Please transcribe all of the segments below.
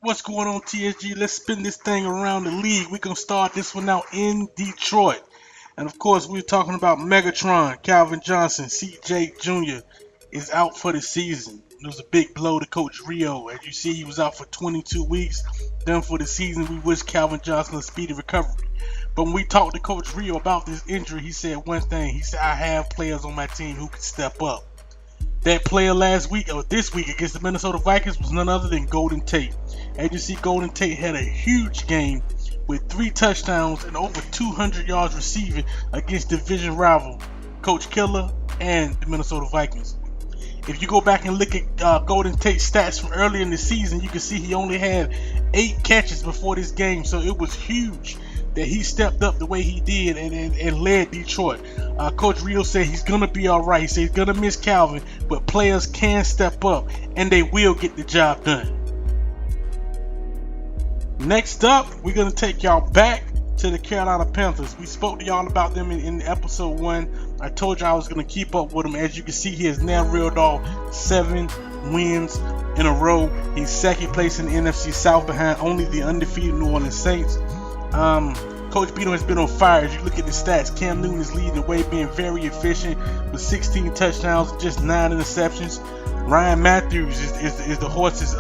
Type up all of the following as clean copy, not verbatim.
What's going on, TSG? Let's spin this thing around the league. We're going to start this one out in Detroit. And of course, we're talking about Megatron. Calvin Johnson, CJ Jr. is out for the season. It was a big blow to Coach Rio. As you see, he was out for 22 weeks. Done for the season. We wish Calvin Johnson a speedy recovery. But when we talked to Coach Rio about this injury, he said one thing. He said, I have players on my team who can step up. That player last week, or this week against the Minnesota Vikings, was none other than Golden Tate. As you see, Golden Tate had a huge game with 3 touchdowns and over 200 yards receiving against division rival Coach Killer and the Minnesota Vikings. If you go back and look at Golden Tate's stats from earlier in the season, you can see he only had 8 catches before this game, so it was huge that he stepped up the way he did and led Detroit. Coach Rio said he's going to be alright. He said he's going to miss Calvin, but players can step up and they will get the job done. Next up, we're going to take y'all back to the Carolina Panthers. We spoke to y'all about them in episode 1. I told y'all I was going to keep up with them. As you can see, he has now reeled off 7 wins in a row. He's second place in the NFC South behind only the undefeated New Orleans Saints. Coach Beto has been on fire. As you look at the stats, Cam Newton is leading the way, being very efficient with 16 touchdowns, just 9 interceptions. Ryan Matthews is the horse is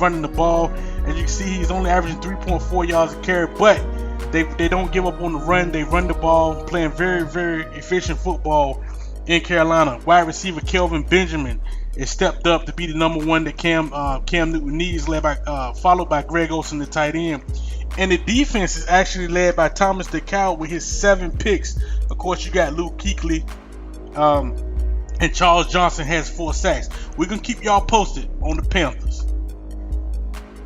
running the ball. As you can see, he's only averaging 3.4 yards a carry, but they don't give up on the run. They run the ball, playing very, very efficient football in Carolina. Wide receiver Kelvin Benjamin is stepped up to be the number 1 that Cam Newton needs, followed by Greg Olsen, the tight end. And the defense is actually led by Thomas DeCow with his 7 picks. Of course, you got Luke Kuechly, and Charles Johnson has 4 sacks. We're going to keep y'all posted on the Panthers.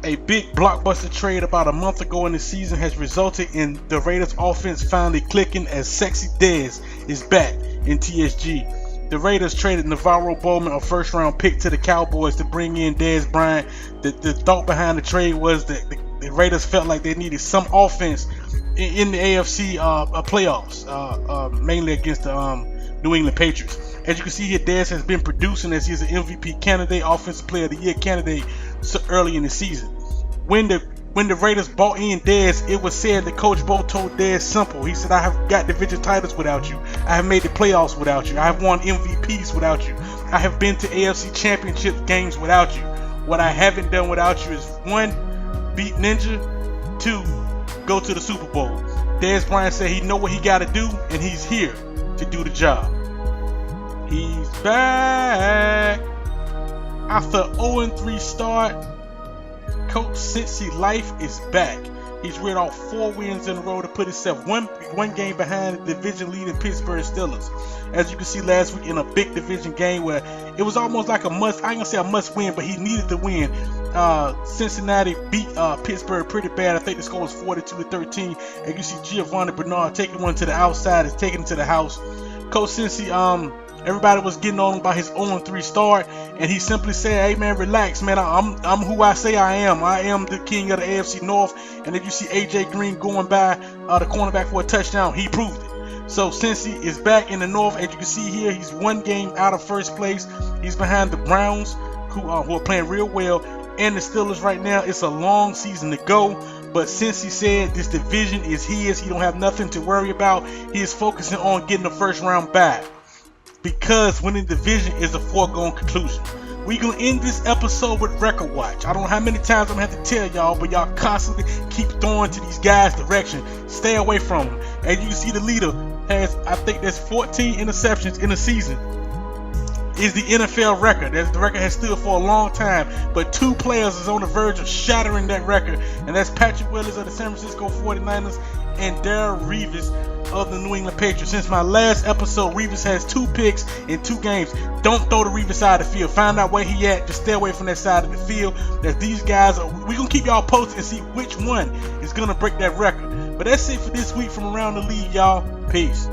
A big blockbuster trade about a month ago in the season has resulted in the Raiders offense finally clicking as Sexy Dez is back in TSG. The Raiders traded Navarro Bowman, a first-round pick, to the Cowboys to bring in Dez Bryant. The thought behind the trade was that the Raiders felt like they needed some offense in the AFC playoffs, mainly against the New England Patriots. As you can see here, Dez has been producing as he's an MVP candidate, Offensive Player of the Year candidate so early in the season. When the Raiders bought in Dez, it was said that Coach Bo told Dez simple. He said, I have got division titles without you. I have made the playoffs without you. I have won MVPs without you. I have been to AFC Championship games without you. What I haven't done without you is 1, beat Ninja, 2, go to the Super Bowl. Dez Bryant said he know what he got to do, and he's here to do the job. He's back. After 0-3 start, Coach Cincy Life is back. He's read off 4 wins in a row to put himself one game behind the division leading Pittsburgh Steelers. As you can see last week in a big division game where it was almost like I ain't gonna say a must win, but he needed to win. Cincinnati beat Pittsburgh pretty bad. I think the score was 42-13. And you see Giovanni Bernard taking one to the outside, is taking it to the house. Coach Cincy, everybody was getting on him about his 0-3 start, and he simply said, hey man, relax man, I'm who I say I am. I am the king of the AFC North. And if you see AJ Green going by the cornerback for a touchdown, he proved it. So Cincy is back in the North. As you can see here, he's 1 game out of first place. He's behind the Browns, who are playing real well, and the Steelers right now. It's a long season to go, but Cincy said this division is his. He don't have nothing to worry about. He is focusing on getting the first round bye, because winning the division is a foregone conclusion. We're going to end this episode with Record Watch. I don't know how many times I'm going to have to tell y'all, but y'all constantly keep throwing to these guys' direction. Stay away from them. As you can see, the leader has, I think there's 14 interceptions in a season. Is the NFL record. The record has stood for a long time, but 2 players is on the verge of shattering that record, and that's Patrick Willis of the San Francisco 49ers and Darrelle Revis of the New England Patriots. Since my last episode, Revis has 2 picks in 2 games. Don't throw the Revis side of the field. Find out where he at. Just stay away from that side of the field. That these guys we're gonna keep y'all posted and see which one is gonna break that record. But that's it for this week from around the league, y'all. Peace.